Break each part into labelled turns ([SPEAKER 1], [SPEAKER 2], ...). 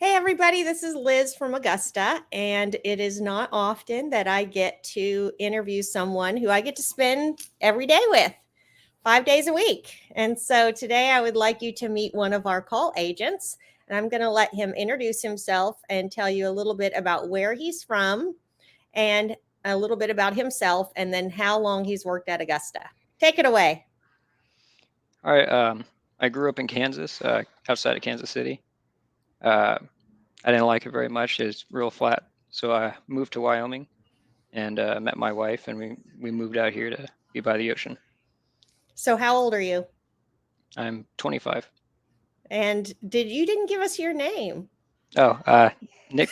[SPEAKER 1] Hey, everybody, this is Liz from Augusta, and it is not often that I get to interview someone who I get to spend every day with, 5 days a week. And so today I would like you to meet one of our call agents, and I'm going to let him introduce himself and tell you a little bit about where he's from and a little bit about himself, and then how long he's worked at Augusta. Take it away.
[SPEAKER 2] All right. I grew up in Kansas, outside of Kansas City. Uh, I didn't like it very much. It's real flat. So I moved to Wyoming and met my wife, and we moved out here to be by the ocean.
[SPEAKER 1] So, how old are you?
[SPEAKER 2] I'm 25.
[SPEAKER 1] And you didn't give us your name?
[SPEAKER 2] Oh, Nick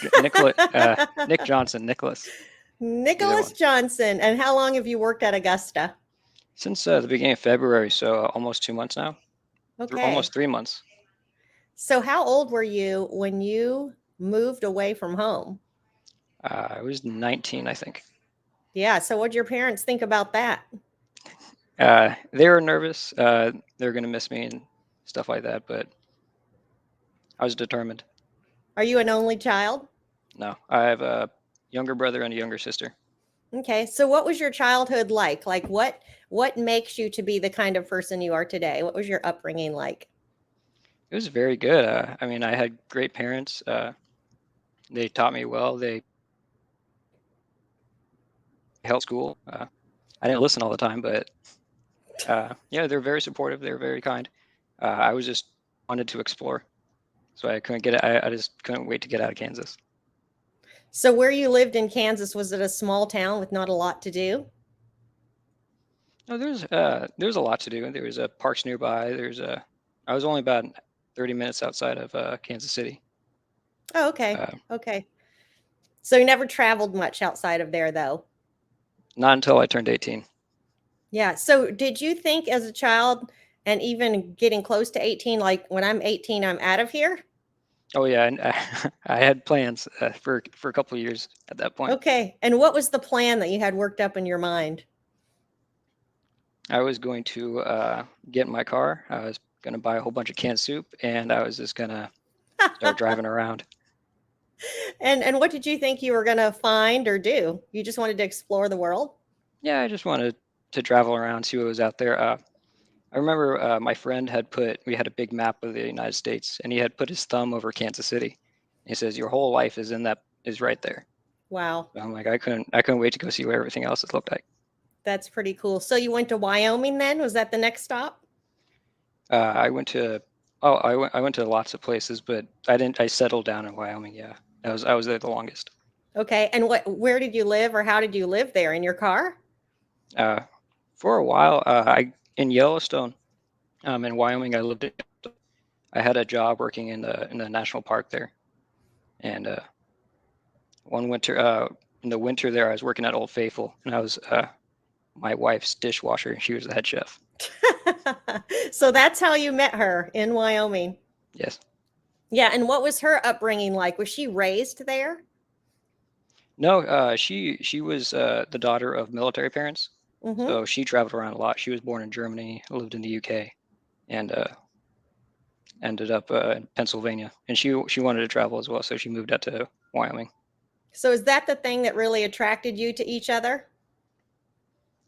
[SPEAKER 2] Johnson, Nicholas. Either
[SPEAKER 1] Nicholas
[SPEAKER 2] one.
[SPEAKER 1] Johnson. And how long have you worked at Augusta?
[SPEAKER 2] Since the beginning of February, so almost 2 months now. Almost
[SPEAKER 1] Okay.
[SPEAKER 2] 3 months.
[SPEAKER 1] So, how old were you when you moved away from home?
[SPEAKER 2] I was 19, I think.
[SPEAKER 1] Yeah. So, what did your parents think about that?
[SPEAKER 2] They were nervous. They're gonna miss me and stuff like that, but I was determined.
[SPEAKER 1] Are you an only child?
[SPEAKER 2] No, I have a younger brother and a younger sister.
[SPEAKER 1] Okay. So, what was your childhood like? Like, what makes you to be the kind of person you are today? What was your upbringing like?
[SPEAKER 2] It was very good. I mean, I had great parents. They taught me well. They helped school. I didn't listen all the time, but yeah, they're very supportive. They're very kind. I was just wanted to explore, so I couldn't get. I just couldn't wait to get out of Kansas.
[SPEAKER 1] So, where you lived in Kansas, was it a small town with not a lot to do?
[SPEAKER 2] No, there's a lot to do. There was parks nearby. I was only about 30 minutes outside of Kansas City.
[SPEAKER 1] Oh, okay.
[SPEAKER 2] Uh,
[SPEAKER 1] Okay. So, you never traveled much outside of there, though?
[SPEAKER 2] Not until I turned 18.
[SPEAKER 1] Yeah. So, did you think as a child and even getting close to 18, like when I'm 18, I'm out of here?
[SPEAKER 2] Oh yeah, and I had plans for a couple of years at that point.
[SPEAKER 1] Okay. And what was the plan that you had worked up in your mind?
[SPEAKER 2] I was going to get in my car. I was going to buy a whole bunch of canned soup, and I was just going to start driving around.
[SPEAKER 1] And what did you think you were going to find or do? You just wanted to explore the world?
[SPEAKER 2] Yeah, I just wanted to travel around, see what was out there. I remember my friend we had a big map of the United States, and he had put his thumb over Kansas City. He says, "Your whole life is right there."
[SPEAKER 1] Wow.
[SPEAKER 2] So I'm like, I couldn't wait to go see what everything else has looked like.
[SPEAKER 1] That's pretty cool. So, you went to Wyoming then? Was that the next stop?
[SPEAKER 2] I went to, I went to lots of places, but I settled down in Wyoming. Yeah, I was there the longest.
[SPEAKER 1] Okay. And where did you live or how did you live there? In your car?
[SPEAKER 2] Uh, for a while, I in Yellowstone, in Wyoming, I had a job working in the national park there, and one winter, in the winter there, I was working at Old Faithful, and I was my wife's dishwasher. She was the head chef.
[SPEAKER 1] So, that's how you met her in Wyoming.
[SPEAKER 2] Yes.
[SPEAKER 1] Yeah. And what was her upbringing like? Was she raised there?
[SPEAKER 2] No, she was the daughter of military parents,
[SPEAKER 1] Mm-hmm.
[SPEAKER 2] so she traveled around a lot. She was born in Germany, lived in the UK, and ended up in Pennsylvania. And she wanted to travel as well, so she moved out to Wyoming.
[SPEAKER 1] So, is that the thing that really attracted you to each other?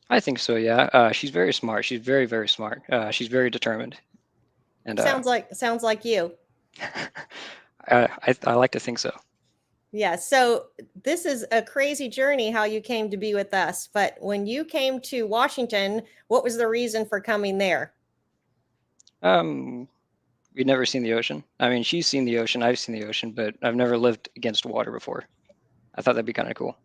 [SPEAKER 2] I think so. Yeah. She's very smart. She's very, very smart. She's very determined, and
[SPEAKER 1] Sounds like you.
[SPEAKER 2] I like to think so.
[SPEAKER 1] Yeah. So this is a crazy journey how you came to be with us. But when you came to Washington, what was the reason for coming there?
[SPEAKER 2] Um, we've never seen the ocean. I mean, she's seen the ocean. I've seen the ocean, but I've never lived against water before. I thought that'd be kind of cool.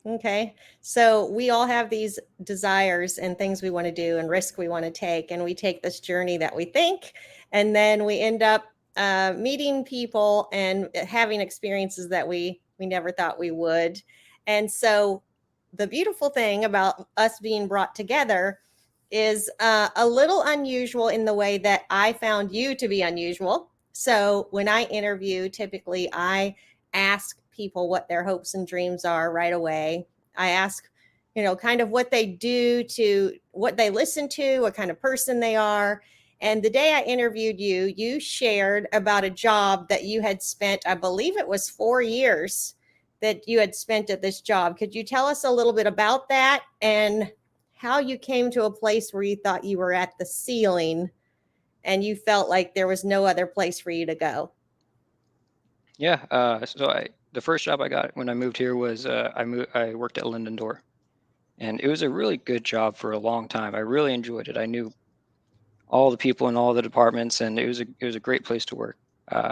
[SPEAKER 1] Okay. So we all have these desires and things we want to do and risk we want to take. And we take this journey that we think, and then we end up meeting people and having experiences that we never thought we would. And so the beautiful thing about us being brought together is a little unusual in the way that I found you to be unusual. So when I interview, typically I ask people what their hopes and dreams are right away. I ask, kind of what they do, to what they listen to, what kind of person they are. And the day I interviewed you, you shared about a job that you had spent, I believe it was 4 years that you had spent at this job. Could you tell us a little bit about that and how you came to a place where you thought you were at the ceiling and you felt like there was no other place for you to go?
[SPEAKER 2] Yeah. The first job I got when I moved here was I worked at Linden Door, and it was a really good job for a long time. I really enjoyed it. I knew all the people in all the departments, and it was a great place to work. Uh,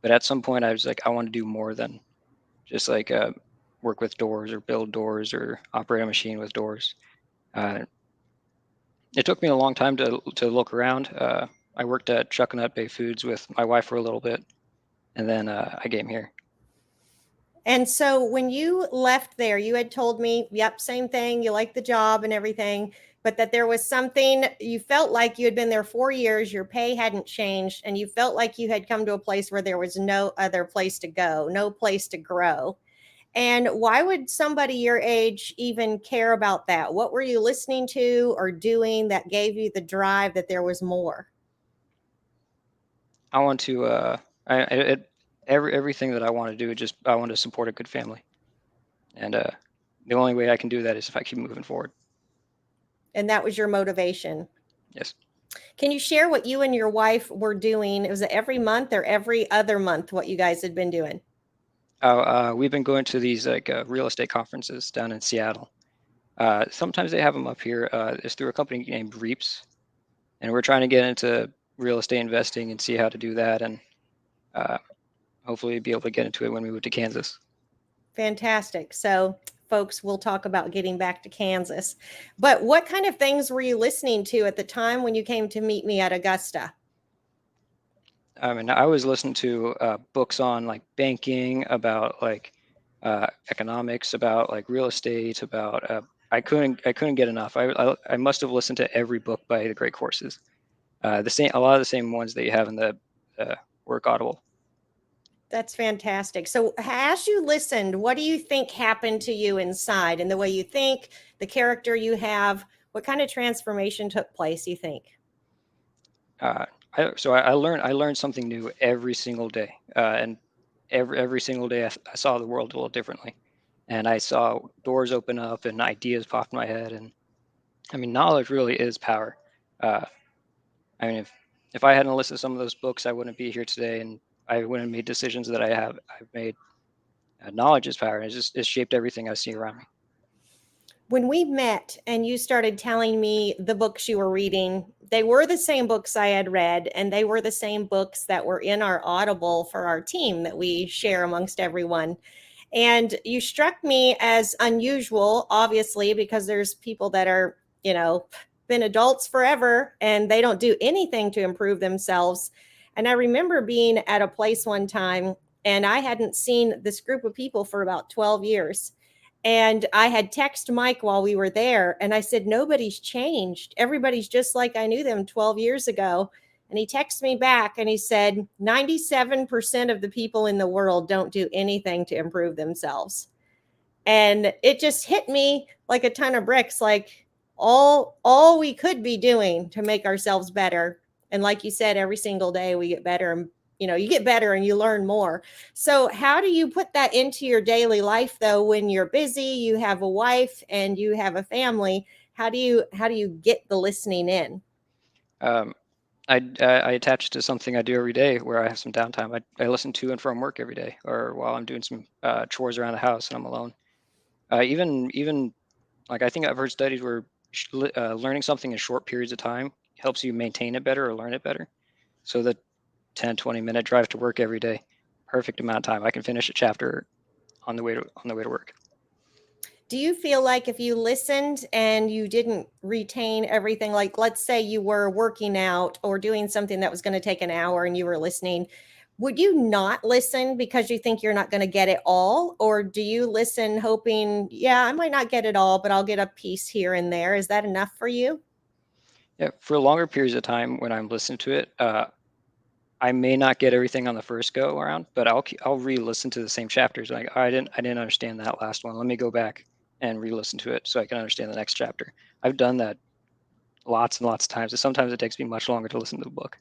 [SPEAKER 2] but at some point, I was like, I want to do more than just like work with doors or build doors or operate a machine with doors. Uh, it took me a long time to look around. I worked at Chuck and Nut Bay Foods with my wife for a little bit, and then I came here.
[SPEAKER 1] And so when you left there, you had told me, yep, same thing, you liked the job and everything, but that there was something you felt like you had been there 4 years, your pay hadn't changed, and you felt like you had come to a place where there was no other place to go, no place to grow. And why would somebody your age even care about that? What were you listening to or doing that gave you the drive that there was more?
[SPEAKER 2] I want to everything that I want to do. Just I want to support a good family, and the only way I can do that is if I keep moving forward.
[SPEAKER 1] And that was your motivation.
[SPEAKER 2] Yes.
[SPEAKER 1] Can you share what you and your wife were doing? Was it every month or every other month what you guys had been doing?
[SPEAKER 2] We've been going to these like real estate conferences down in Seattle. Sometimes they have them up here. It's through a company named Reaps, and we're trying to get into real estate investing and see how to do that, and uh, hopefully be able to get into it when we move to Kansas.
[SPEAKER 1] Fantastic. So, folks, we'll talk about getting back to Kansas. But what kind of things were you listening to at the time when you came to meet me at Augusta?
[SPEAKER 2] I mean, I was listening to books on like banking, about like economics, about like real estate, about I couldn't get enough. I must have listened to every book by the great courses. A lot of the same ones that you have in the work Audible.
[SPEAKER 1] That's fantastic. So, as you listened, what do you think happened to you inside and the way you think, the character you have? What kind of transformation took place, you think?
[SPEAKER 2] I learned something new every single day, and every single day I saw the world a little differently, and I saw doors open up and ideas pop in my head. And I mean, knowledge really is power. Uh, I mean, if I hadn't listened to some of those books, I wouldn't be here today, and I wouldn't have made decisions that I've made. Knowledge is power, and it's shaped everything I see around me.
[SPEAKER 1] When we met and you started telling me the books you were reading, they were the same books I had read, and they were the same books that were in our Audible for our team that we share amongst everyone. And you struck me as unusual, obviously, because there's people that are, been adults forever and they don't do anything to improve themselves. And I remember being at a place one time and I hadn't seen this group of people for about 12 years. And I had texted Mike while we were there and I said, nobody's changed. Everybody's just like I knew them 12 years ago. And he texted me back and he said, 97% of the people in the world don't do anything to improve themselves. And it just hit me like a ton of bricks, like all we could be doing to make ourselves better. And like you said, every single day we get better and you get better and you learn more. So how do you put that into your daily life though when you're busy, you have a wife and you have a family? How do you get the listening in?
[SPEAKER 2] Um, I attach it to something I do every day where I have some downtime. I listen to and from work every day, or while I'm doing some chores around the house and I'm alone. Even like I think I've heard studies where learning something in short periods of time helps you maintain it better or learn it better. So the 10-20 minute drive to work every day, perfect amount of time. I can finish a chapter on the way to work.
[SPEAKER 1] Do you feel like if you listened and you didn't retain everything, like let's say you were working out or doing something that was going to take an hour and you were listening, would you not listen because you think you're not going to get it all? Or do you listen hoping, yeah, I might not get it all, but I'll get a piece here and there? Is that enough for you?
[SPEAKER 2] Yeah, for longer periods of time when I'm listening to it, I may not get everything on the first go around, but I'll re-listen to the same chapters. Like, "Oh, I didn't understand that last one. Let me go back and re-listen to it so I can understand the next chapter." I've done that lots and lots of times. And sometimes it takes me much longer to listen to the book.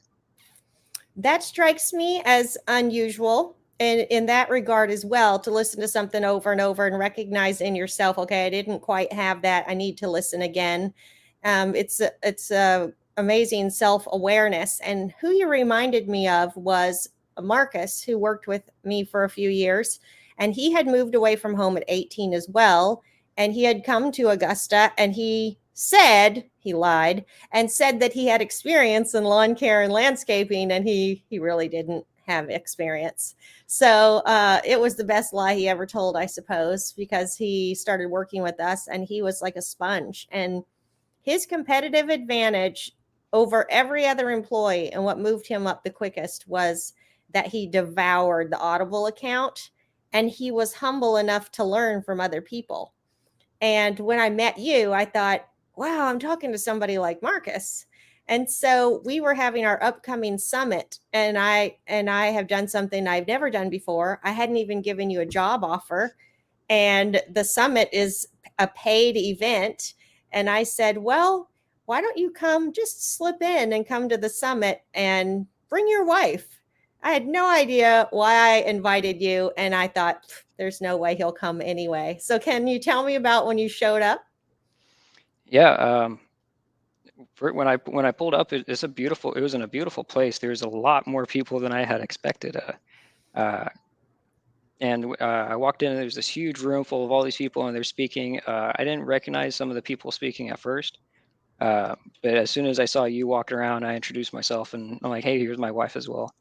[SPEAKER 1] That strikes me as unusual in that regard as well, to listen to something over and over and recognize in yourself, okay, I didn't quite have that. I need to listen again. It's a amazing self-awareness. And who you reminded me of was Marcus, who worked with me for a few years. And he had moved away from home at 18 as well. And he had come to Augusta, and he said, he lied, and said that he had experience in lawn care and landscaping, and he really didn't have experience. So it was the best lie he ever told, I suppose, because he started working with us and he was like a sponge. And his competitive advantage over every other employee, and what moved him up the quickest, was that he devoured the Audible account, and he was humble enough to learn from other people. And when I met you, I thought, wow, I'm talking to somebody like Marcus. And so we were having our upcoming summit, and I have done something I've never done before. I hadn't even given you a job offer, and the summit is a paid event. And I said, well, why don't you come, just slip in and come to the summit and bring your wife? I had no idea why I invited you, and I thought, there's no way he'll come anyway. So can you tell me about when you showed up?
[SPEAKER 2] Yeah. When I pulled up, it was in a beautiful place. There's a lot more people than I had expected. Uh, I walked in, and there was this huge room full of all these people, and they're speaking. I didn't recognize some of the people speaking at first, uh, but as soon as I saw you walking around, I introduced myself, and I'm like, "Hey, here's my wife as well."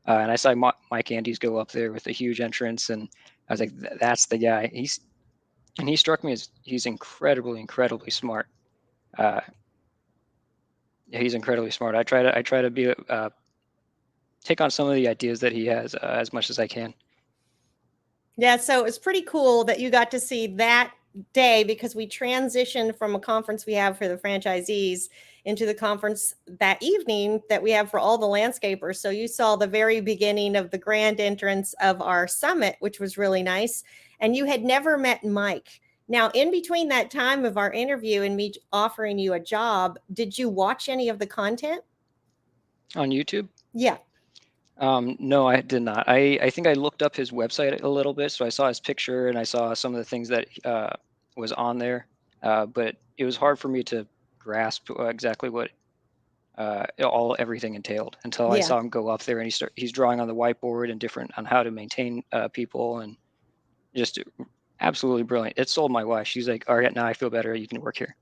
[SPEAKER 2] And I saw Mike Andes go up there with a huge entrance, and I was like, "That's the guy." He struck me as he's incredibly smart. Uh, yeah, he's incredibly smart. I try to be take on some of the ideas that he has as much as I can.
[SPEAKER 1] Yeah, so it's pretty cool that you got to see that day, because we transitioned from a conference we have for the franchisees into the conference that evening that we have for all the landscapers. So you saw the very beginning of the grand entrance of our summit, which was really nice. And you had never met Mike. Now, in between that time of our interview and me offering you a job, did you watch any of the content?
[SPEAKER 2] On YouTube?
[SPEAKER 1] Yeah.
[SPEAKER 2] No, I did not. I think I looked up his website a little bit, so I saw his picture and I saw some of the things that was on there, but it was hard for me to grasp exactly what everything entailed until I
[SPEAKER 1] Yeah.
[SPEAKER 2] saw him go up there and he's drawing on the whiteboard and different on how to maintain people, and just absolutely brilliant. It sold my wife. She's like, "All right, now I feel better. You can work here."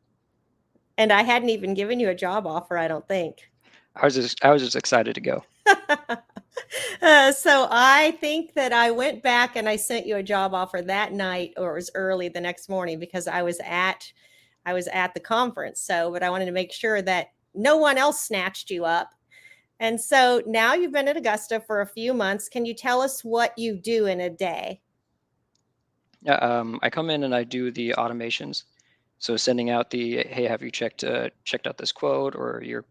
[SPEAKER 1] And I hadn't even given you a job offer, I don't think.
[SPEAKER 2] I was just excited to go.
[SPEAKER 1] So I think that I went back and I sent you a job offer that night, or it was early the next morning, because I was at the conference. So, but I wanted to make sure that no one else snatched you up. And so now you've been at Augusta for a few months. Can you tell us what you do in a day?
[SPEAKER 2] Yeah, I come in and I do the automations. So sending out the, "Hey, have you checked out this quote, or your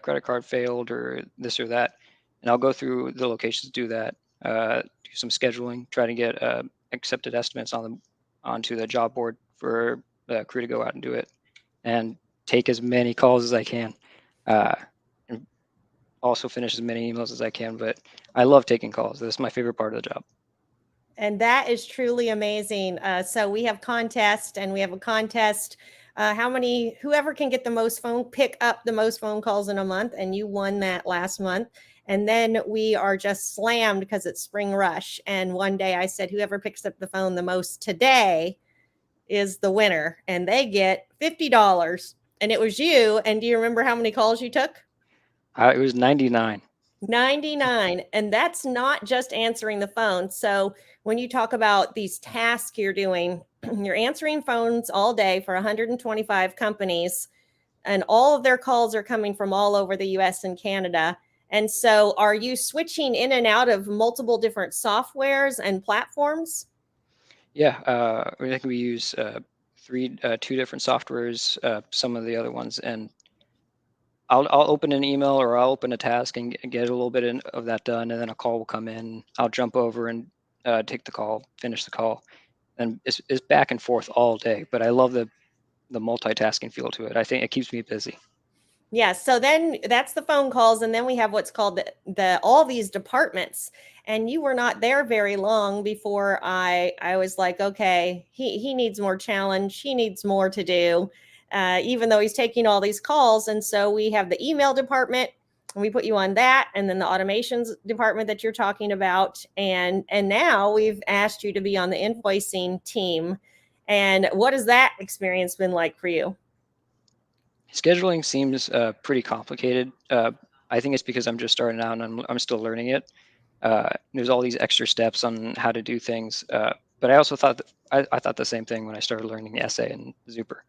[SPEAKER 2] credit card failed, or this or that?" And I'll go through the locations, do that, do some scheduling, try to get accepted estimates onto the job board for the crew to go out and do it, and take as many calls as I can, uh, and also finish as many emails as I can. But I love taking calls. That's my favorite part of the job.
[SPEAKER 1] And that is truly amazing. So we have contest, and we have a contest. Whoever can get the most pick up the most phone calls in a month, and you won that last month. And then we are just slammed because it's spring rush. And one day I said, whoever picks up the phone the most today is the winner, and they get $50. And it was you. And do you remember how many calls you took?
[SPEAKER 2] It was 99.
[SPEAKER 1] 99. And that's not just answering the phone. So when you talk about these tasks you're doing, you're answering phones all day for 125 companies, and all of their calls are coming from all over the US and Canada. And so are you switching in and out of multiple different softwares and platforms?
[SPEAKER 2] Yeah, I think we use two different softwares, some of the other ones, and I'll open an email or I'll open a task and get a little bit of that done, and then a call will come in. I'll jump over and take the call, finish the call, and it's back and forth all day. But I love the multitasking feel to it. I think it keeps me busy.
[SPEAKER 1] Yeah, so then that's the phone calls, and then we have what's called the all these departments. And you were not there very long before I was like, okay, he needs more challenge. He needs more to do, even though he's taking all these calls. And so we have the email department, and we put you on that, and then the automations department that you're talking about, and now we've asked you to be on the invoicing team. And what has that experience been like for you?
[SPEAKER 2] Scheduling seems pretty complicated. I think it's because I'm just starting out and I'm still learning it. There's all these extra steps on how to do things. But I also thought I thought the same thing when I started learning Essay and Zuper.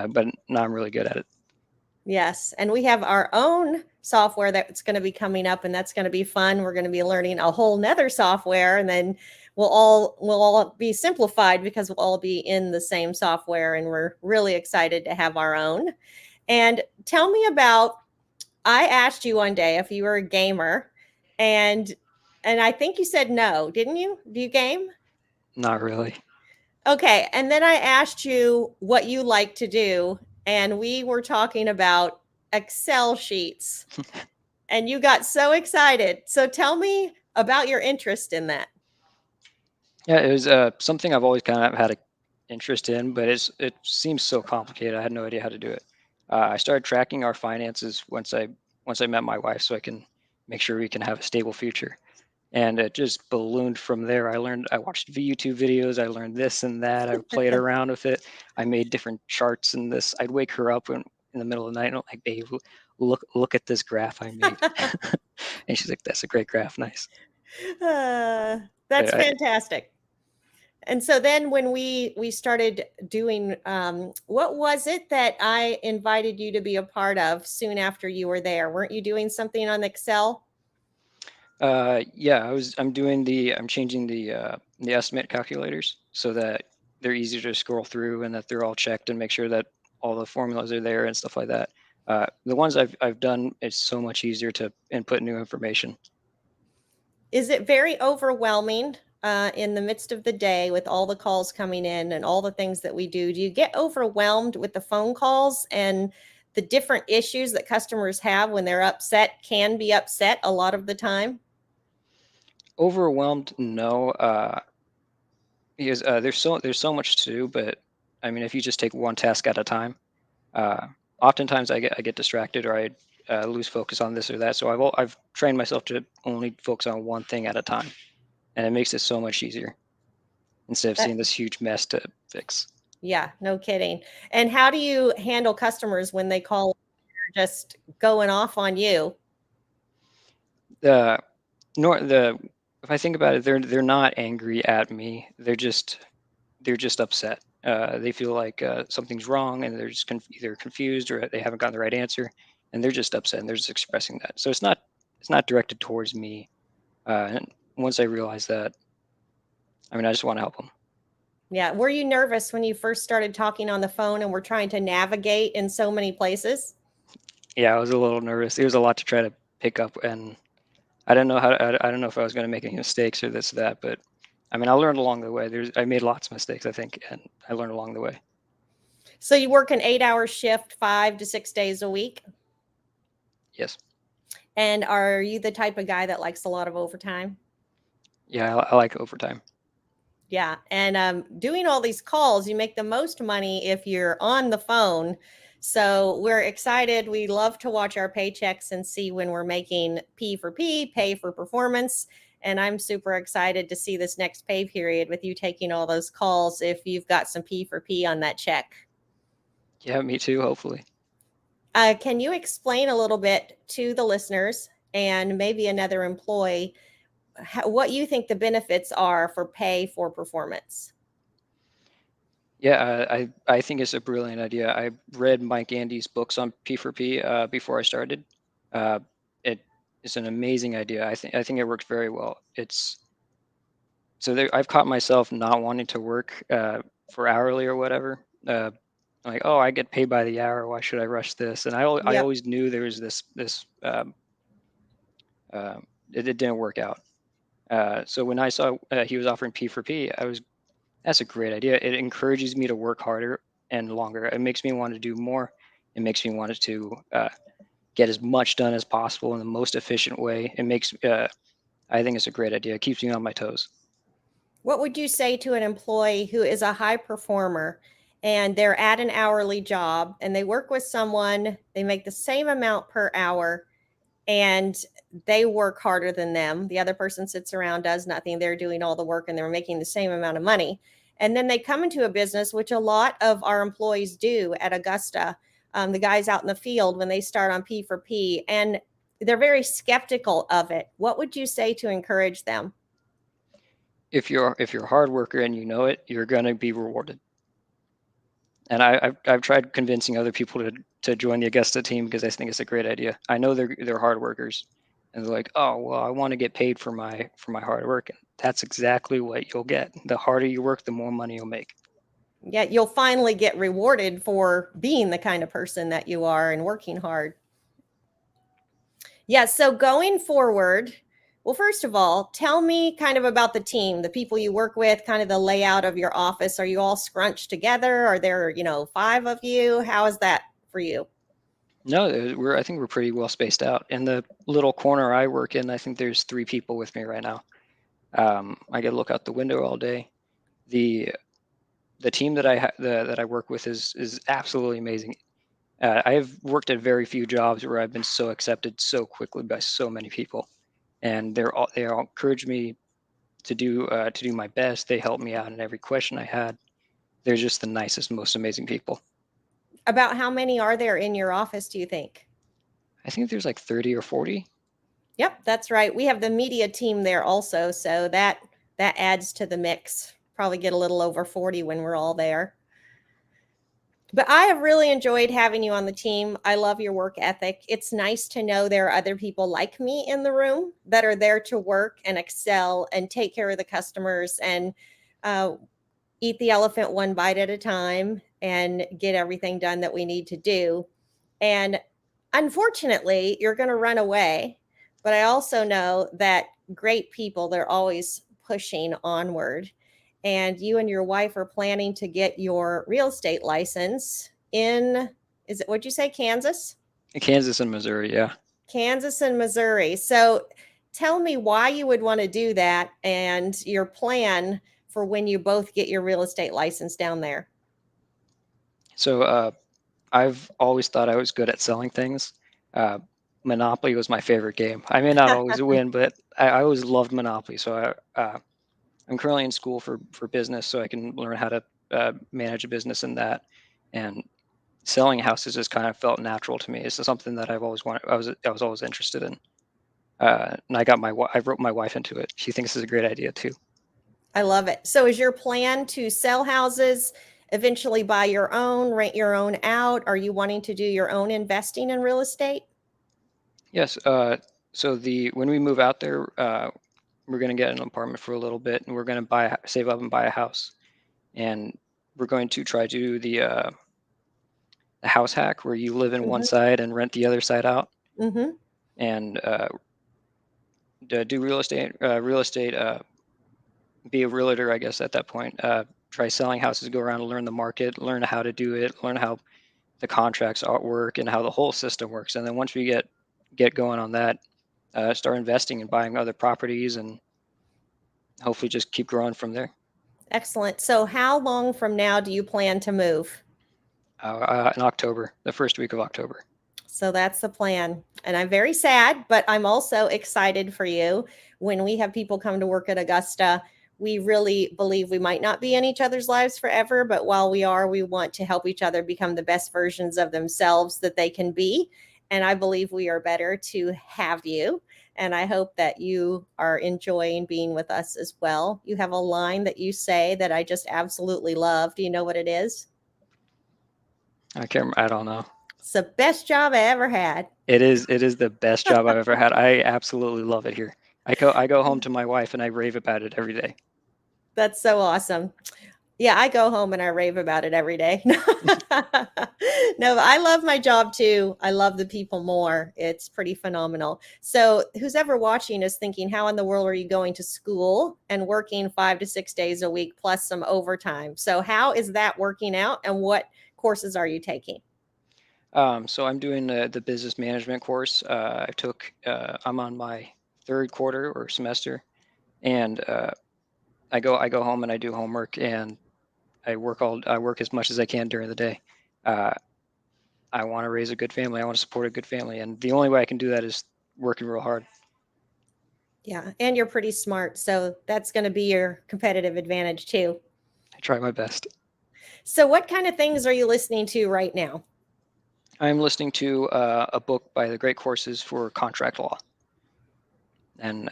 [SPEAKER 2] But now I'm really good at it.
[SPEAKER 1] Yes, and we have our own software that's going to be coming up, and that's going to be fun. We're going to be learning a whole nother software, and then we'll all be simplified because we'll all be in the same software, and we're really excited to have our own. And tell me about, I asked you one day if you were a gamer, and and I think you said no, didn't you? Do you game?
[SPEAKER 2] Not really.
[SPEAKER 1] Okay, and then I asked you what you like to do, and we were talking about Excel sheets, and you got so excited. So tell me about your interest in that.
[SPEAKER 2] Yeah, it was something I've always kind of had an interest in, but it seems so complicated. I had no idea how to do it. I started tracking our finances once I met my wife, so I can make sure we can have a stable future. And it just ballooned from there. I watched YouTube videos, I learned this and that, I played around with it. I made different charts and this. I'd wake her up in the middle of the night and I'm like, babe, look at this graph I made. And she's like, that's a great graph, nice.
[SPEAKER 1] uh, that's
[SPEAKER 2] I,
[SPEAKER 1] fantastic. And so then when we started doing, what was it that I invited you to be a part of soon after you were there? Weren't you doing something on Excel?
[SPEAKER 2] yeah, I'm changing the estimate calculators so that they're easier to scroll through and that they're all checked and make sure that all the formulas are there and stuff like that. The ones I've done, it's so much easier to input new information.
[SPEAKER 1] Is it very overwhelming in the midst of the day with all the calls coming in and all the things that we do? Do you get overwhelmed with the phone calls and the different issues that customers have when they're upset, can be upset a lot of the time?
[SPEAKER 2] Overwhelmed? No, because there's so much to do, but I mean, if you just take one task at a time, uh, oftentimes I get distracted or I lose focus on this or that. So I've trained myself to only focus on one thing at a time, and it makes it so much easier instead of seeing
[SPEAKER 1] That,
[SPEAKER 2] this huge mess to fix.
[SPEAKER 1] yeah, no kidding. And how do you handle customers when they call just going off on you?
[SPEAKER 2] The nor the If I think about it, they're not angry at me. They're just upset. They feel like something's wrong, and they're just either confused or they haven't gotten the right answer, and they're just upset and they're just expressing that. So it's not directed towards me. And once I realize that, I mean, I just want to help them.
[SPEAKER 1] Yeah. Were you nervous when you first started talking on the phone and were trying to navigate in so many places?
[SPEAKER 2] Yeah, I was a little nervous. There was a lot to try to pick up, and I don't know if I was going to make any mistakes or this or that, but I mean, I learned along the way. I made lots of mistakes, I think, and I learned along the way.
[SPEAKER 1] So you work an 8 hour shift, 5 to 6 days a week.
[SPEAKER 2] Yes.
[SPEAKER 1] And are you the type of guy that likes a lot of overtime?
[SPEAKER 2] Yeah, I like overtime.
[SPEAKER 1] Yeah. And doing all these calls, you make the most money if you're on the phone. So we're excited. We love to watch our paychecks and see when we're making P for P, pay for performance. And I'm super excited to see this next pay period with you taking all those calls if you've got some P for P on that check.
[SPEAKER 2] Yeah, me too, hopefully.
[SPEAKER 1] Can you explain a little bit to the listeners and maybe another employee what you think the benefits are for pay for performance?
[SPEAKER 2] Yeah, I think it's a brilliant idea. I read Mike Andy's books on P4P before I started. Uh, it is an amazing idea. I think it works very well. It's I've caught myself not wanting to work for hourly or whatever. Like, oh, I get paid by the hour. Why should I rush this? And I
[SPEAKER 1] Yep.
[SPEAKER 2] always knew there was this it didn't work out. So when I saw he was offering P4P, that's a great idea. It encourages me to work harder and longer. It makes me want to do more. It makes me want to get as much done as possible in the most efficient way. It makes, I think it's a great idea. It keeps me on my toes.
[SPEAKER 1] What would you say to an employee who is a high performer and they're at an hourly job and they work with someone, they make the same amount per hour, and they work harder than them? The other person sits around, does nothing. They're doing all the work and they're making the same amount of money. And then they come into a business, which a lot of our employees do at Augusta. The guys out in the field, when they start on P4P, and they're very skeptical of it. What would you say to encourage them?
[SPEAKER 2] If you're a hard worker and you know it, you're going to be rewarded. And I've tried convincing other people to join the Augusta team because I think it's a great idea. I know they're hard workers, and they're like, oh well, I want to get paid for my hard work, and that's exactly what you'll get. The harder you work, the more money you'll make.
[SPEAKER 1] Yeah, you'll finally get rewarded for being the kind of person that you are and working hard. Yeah, so going forward, well, first of all, tell me kind of about the team, the people you work with, kind of the layout of your office. Are you all scrunched together? Are there, 5 of you? How is that for you?
[SPEAKER 2] No, I think we're pretty well spaced out. In the little corner I work in, I think there's 3 people with me right now. I get to look out the window all day. The the team that I work with is absolutely amazing. I've worked at very few jobs where I've been so accepted so quickly by so many people, and they all encourage me to do my best. They helped me out in every question I had. They're just the nicest, most amazing people.
[SPEAKER 1] About how many are there in your office, do you think?
[SPEAKER 2] I think there's like 30 or 40.
[SPEAKER 1] Yep, that's right. We have the media team there also, so that adds to the mix. Probably get a little over 40 when we're all there. But I have really enjoyed having you on the team. I love your work ethic. It's nice to know there are other people like me in the room that are there to work and excel and take care of the customers and uh, eat the elephant one bite at a time and get everything done that we need to do. And unfortunately, you're going to run away. But I also know that great people, they're always pushing onward. And you and your wife are planning to get your real estate license in, is it, what'd you say, Kansas?
[SPEAKER 2] Kansas and Missouri, yeah.
[SPEAKER 1] Kansas and Missouri. So tell me why you would want to do that and your plan for when you both get your real estate license down there.
[SPEAKER 2] So I've always thought I was good at selling things. Uh, Monopoly was my favorite game. I may not always win, but I always loved Monopoly. So I'm currently in school for business, so I can learn how to manage a business in that. And selling houses has kind of felt natural to me. It's something that I've always wanted. I was always interested in. And I wrote my wife into it. She thinks it's a great idea too.
[SPEAKER 1] I love it. So is your plan to sell houses, eventually buy your own, rent your own out? Are you wanting to do your own investing in real estate?
[SPEAKER 2] Yes. So the when we move out there, we're going to get an apartment for a little bit, and we're going to save up and buy a house, and we're going to try to do the house hack where you live in one
[SPEAKER 1] Mm-hmm.
[SPEAKER 2] side and rent the other side out,
[SPEAKER 1] Mm-hmm.
[SPEAKER 2] and do real estate, be a realtor, I guess, at that point. Try selling houses, go around and learn the market, learn how to do it, learn how the contracts work and how the whole system works. And then once we get going on that, start investing and buying other properties, and hopefully just keep growing from there.
[SPEAKER 1] Excellent. So how long from now do you plan to move?
[SPEAKER 2] In October, the first week of October.
[SPEAKER 1] So that's the plan. And I'm very sad, but I'm also excited for you. When we have people come to work at Augusta, we really believe we might not be in each other's lives forever, but while we are, we want to help each other become the best versions of themselves that they can be. And I believe we are better to have you. And I hope that you are enjoying being with us as well. You have a line that you say that I just absolutely love. Do you know what it is?
[SPEAKER 2] I don't know.
[SPEAKER 1] It's the best job I ever had.
[SPEAKER 2] It is the best job I've ever had. I absolutely love it here. I go home to my wife and I rave about it every day.
[SPEAKER 1] That's so awesome. Yeah, I go home and I rave about it every day. No, I love my job too. I love the people more. It's pretty phenomenal. So, who's ever watching is thinking, how in the world are you going to school and working 5 to 6 days a week plus some overtime? So, how is that working out and what courses are you taking?
[SPEAKER 2] So I'm doing the business management course. I'm on my third quarter or semester, and I go home and I do homework, and I work as much as I can during the day. Uh, I want to raise a good family. I want to support a good family, and the only way I can do that is working real hard.
[SPEAKER 1] Yeah, and you're pretty smart, so that's going to be your competitive advantage too.
[SPEAKER 2] I try my best.
[SPEAKER 1] So, what kind of things are you listening to right now?
[SPEAKER 2] I'm listening to a book by the Great Courses for Contract Law, and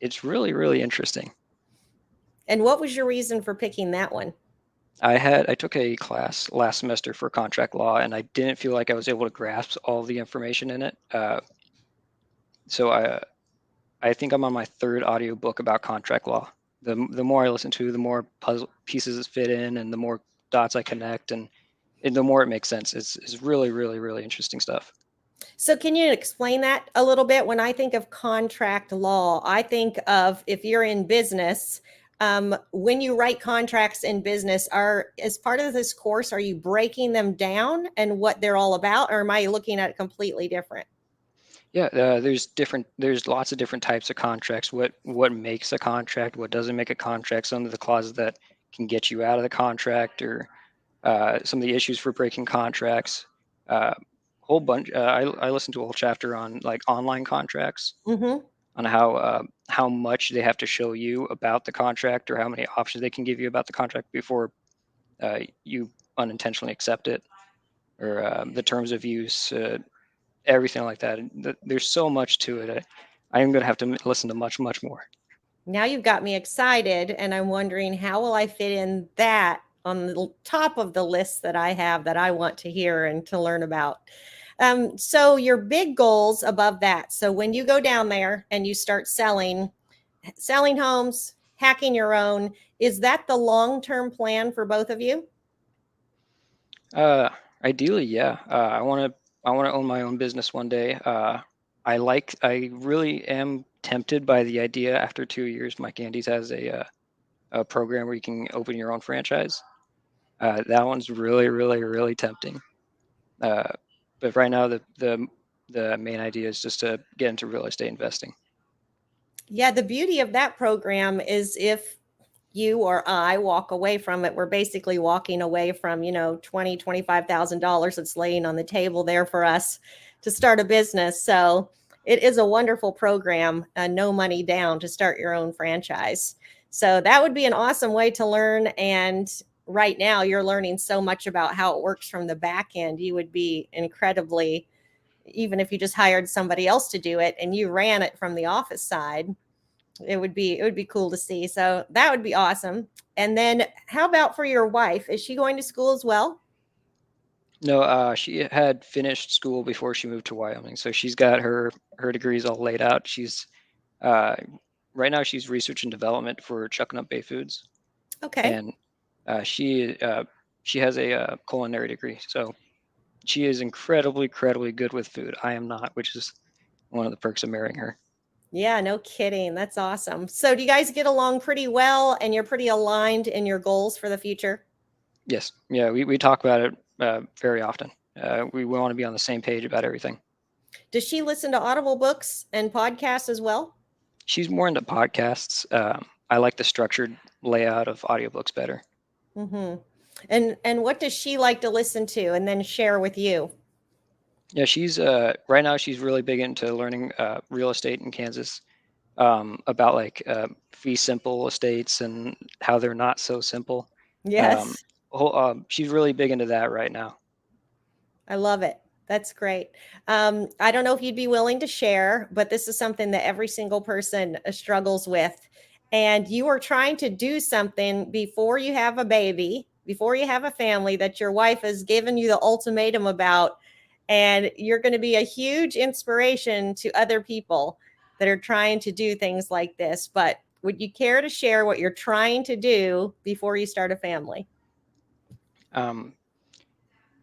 [SPEAKER 2] it's really, really interesting.
[SPEAKER 1] And what was your reason for picking that one?
[SPEAKER 2] I took a class last semester for contract law, and I didn't feel like I was able to grasp all the information in it. So I think I'm on my third audiobook about contract law. The more I listen to, the more puzzle pieces fit in, and the more dots I connect, and the more it makes sense. It's really, really, really interesting stuff.
[SPEAKER 1] So, can you explain that a little bit? When I think of contract law, I think of if you're in business, when you write contracts in business, are as part of this course, are you breaking them down and what they're all about, or am I looking at it completely different?
[SPEAKER 2] Yeah, there's lots of different types of contracts. What makes a contract? What doesn't make a contract? Some of the clauses that can get you out of the contract, or some of the issues for breaking contracts. Uh, whole bunch. I listened to a whole chapter on like online contracts,
[SPEAKER 1] Mm-hmm.
[SPEAKER 2] on how much they have to show you about the contract, or how many options they can give you about the contract before you unintentionally accept it, or the terms of use, everything like that. And there's so much to it. I am going to have to listen to much, much more.
[SPEAKER 1] Now you've got me excited, and I'm wondering how will I fit in that on the top of the list that I have that I want to hear and to learn about. So your big goals above that. So when you go down there and you start selling homes, hacking your own, is that the long-term plan for both of you?
[SPEAKER 2] Uh, Ideally, yeah. I want to own my own business one day. I really am tempted by the idea. After 2 years, Mike Andes has a program where you can open your own franchise. That one's really, really, really tempting. Uh, but right now, the main idea is just to get into real estate investing.
[SPEAKER 1] Yeah, the beauty of that program is if you or I walk away from it, we're basically walking away from, $25,000 that's laying on the table there for us to start a business. So it is a wonderful program, no money down to start your own franchise. So that would be an awesome way to learn. And right now, you're learning so much about how it works from the back end. You would be incredibly, even if you just hired somebody else to do it and you ran it from the office side, it would be cool to see. So that would be awesome. And then how about for your wife? Is she going to school as well?
[SPEAKER 2] No, she had finished school before she moved to Wyoming, so she's got her degrees all laid out. Uh, right now she's research and development for Chucking Up Bay Foods,
[SPEAKER 1] Okay.
[SPEAKER 2] and uh, she uh, she has a culinary degree, so she is incredibly good with food. I am not, which is one of the perks of marrying her.
[SPEAKER 1] Yeah, no kidding. That's awesome. So do you guys get along pretty well and you're pretty aligned in your goals for the future?
[SPEAKER 2] Yes, yeah, we talk about it very often. We want to be on the same page about everything.
[SPEAKER 1] Does she listen to Audible books and podcasts as well?
[SPEAKER 2] She's more into podcasts. I like the structured layout of audiobooks better.
[SPEAKER 1] Mm-hmm. And what does she like to listen to and then share with you?
[SPEAKER 2] Yeah, she's right now she's really big into learning real estate in Kansas, about like fee simple estates and how they're not so simple. Um,
[SPEAKER 1] Yes.
[SPEAKER 2] she's really big into that right now.
[SPEAKER 1] I love it. That's great. I don't know if you'd be willing to share, but this is something that every single person struggles with. And you are trying to do something before you have a baby, before you have a family that your wife has given you the ultimatum about. And you're going to be a huge inspiration to other people that are trying to do things like this. But would you care to share what you're trying to do before you start a family?
[SPEAKER 2] Um,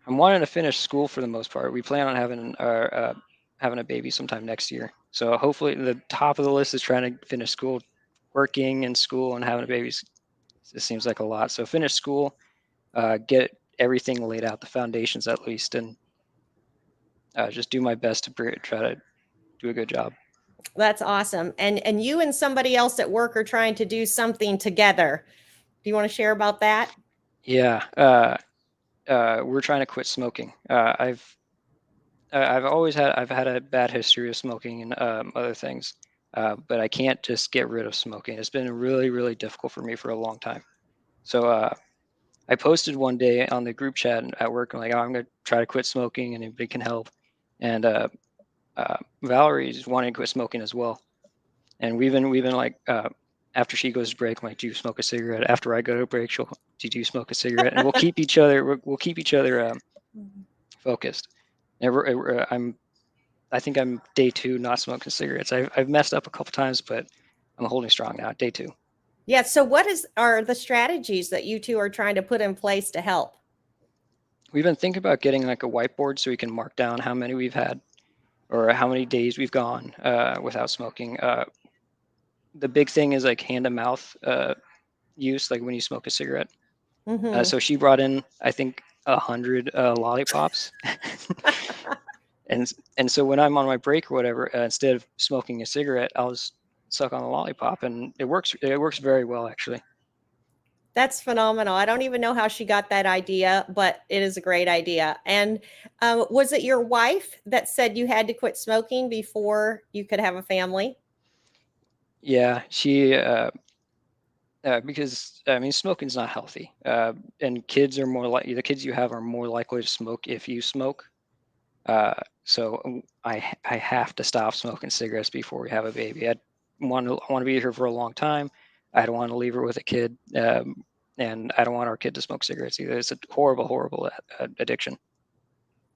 [SPEAKER 2] I'm wanting to finish school for the most part. We plan on having a baby sometime next year. So hopefully, the top of the list is trying to finish school, working in school, and having a baby. It seems like a lot. So finish school, get everything laid out, the foundations at least, and just do my best to try to do a good job.
[SPEAKER 1] That's awesome. And you and somebody else at work are trying to do something together. Do you want to share about that?
[SPEAKER 2] Yeah, we're trying to quit smoking. I've had a bad history of smoking and other things, but I can't just get rid of smoking. It's been really, really difficult for me for a long time. So I posted one day on the group chat at work, like, oh, I'm gonna try to quit smoking, and anybody can help. And Valerie's wanting to quit smoking as well. And we've been like, after she goes to break, I'm like, do you smoke a cigarette? After I go to break, she'll, do you smoke a cigarette? And we'll keep each other focused. And I think I'm day 2 not smoking cigarettes. I've messed up a couple times, but I'm holding strong now. Day 2.
[SPEAKER 1] Yeah. So what are the strategies that you two are trying to put in place to help?
[SPEAKER 2] We've been thinking about getting like a whiteboard so we can mark down how many we've had or how many days we've gone without smoking. The big thing is like hand to mouth use, like when you smoke a cigarette.
[SPEAKER 1] Mm-hmm.
[SPEAKER 2] So she brought in, I think, 100 lollipops, and so when I'm on my break or whatever, instead of smoking a cigarette, I'll just suck on a lollipop, and it works. It works very well, actually.
[SPEAKER 1] That's phenomenal. I don't even know how she got that idea, but it is a great idea. And was it your wife that said you had to quit smoking before you could have a family?
[SPEAKER 2] Yeah, she because I mean smoking's not healthy, and kids are more likely the kids you have are more likely to smoke if you smoke. So I have to stop smoking cigarettes before we have a baby. I want to be here for a long time. I don't want to leave her with a kid, and I don't want our kid to smoke cigarettes either. It's a horrible, horrible addiction.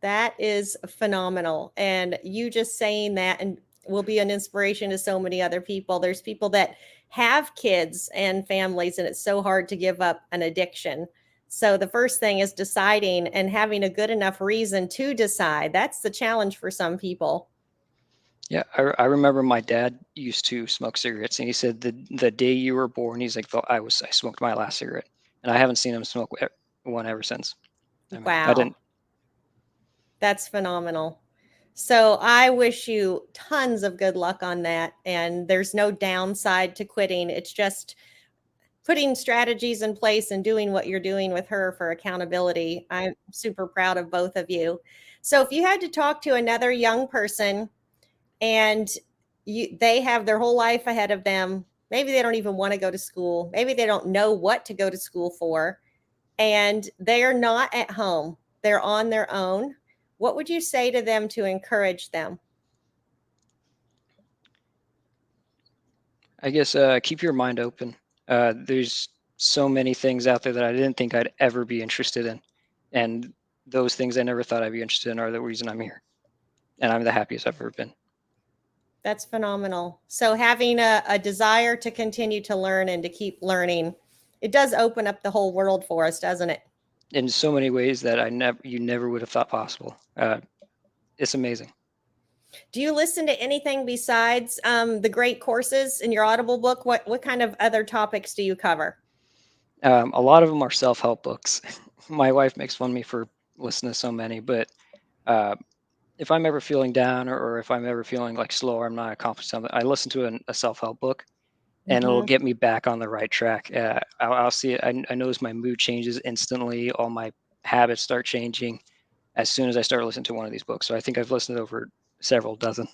[SPEAKER 1] That is phenomenal. And you just saying that and will be an inspiration to so many other people. There's people that have kids and families, and it's so hard to give up an addiction. So the first thing is deciding and having a good enough reason to decide. That's the challenge for some people.
[SPEAKER 2] Yeah, I remember my dad used to smoke cigarettes, and he said the day you were born, he's like, I smoked my last cigarette, and I haven't seen him smoke one ever since. I mean, I
[SPEAKER 1] Wow.
[SPEAKER 2] didn't.
[SPEAKER 1] That's phenomenal. So I wish you tons of good luck on that. And there's no downside to quitting. It's just putting strategies in place and doing what you're doing with her for accountability. I'm super proud of both of you. So if you had to talk to another young person and they have their whole life ahead of them, maybe they don't even want to go to school, maybe they don't know what to go to school for, and they are not at home, they're on their own, what would you say to them to encourage them?
[SPEAKER 2] I guess keep your mind open. There's so many things out there that I didn't think I'd ever be interested in, and those things I never thought I'd be interested in are the reason I'm here, and I'm the happiest I've ever been.
[SPEAKER 1] That's phenomenal. So having a desire to continue to learn and to keep learning, it does open up the whole world for us, doesn't it?
[SPEAKER 2] In so many ways that you never would have thought possible. It's amazing.
[SPEAKER 1] Do you listen to anything besides the great courses in your Audible book? What kind of other topics do you cover?
[SPEAKER 2] A lot of them are self-help books. My wife makes fun of me for listening to so many, but uh, if I'm ever feeling down or if I'm ever feeling like slow or I'm not accomplishing something, I listen to a self-help book, and it'll
[SPEAKER 1] Mm-hmm.
[SPEAKER 2] get me back on the right track. I'll see it. I notice my mood changes instantly. All my habits start changing as soon as I start listening to one of these books. So I think I've listened to over several dozen.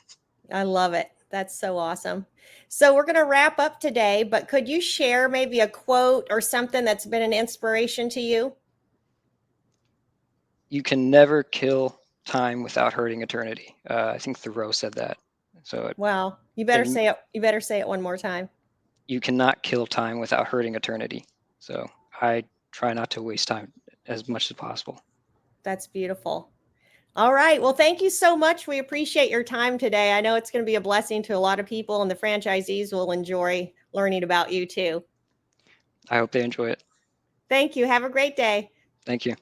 [SPEAKER 1] I love it. That's so awesome. So we're going to wrap up today, but could you share maybe a quote or something that's been an inspiration to you?
[SPEAKER 2] You can never kill time without hurting eternity. I think Thoreau said that. So
[SPEAKER 1] Well, you
[SPEAKER 2] I
[SPEAKER 1] better
[SPEAKER 2] mean,
[SPEAKER 1] say it. You better say it one more time.
[SPEAKER 2] you cannot kill time without hurting eternity. So I try not to waste time as much as possible.
[SPEAKER 1] That's beautiful. All right. Well, thank you so much. We appreciate your time today. I know it's going to be a blessing to a lot of people, and the franchisees will enjoy learning about you too.
[SPEAKER 2] I hope they enjoy it.
[SPEAKER 1] Thank you. Have a great day.
[SPEAKER 2] Thank you.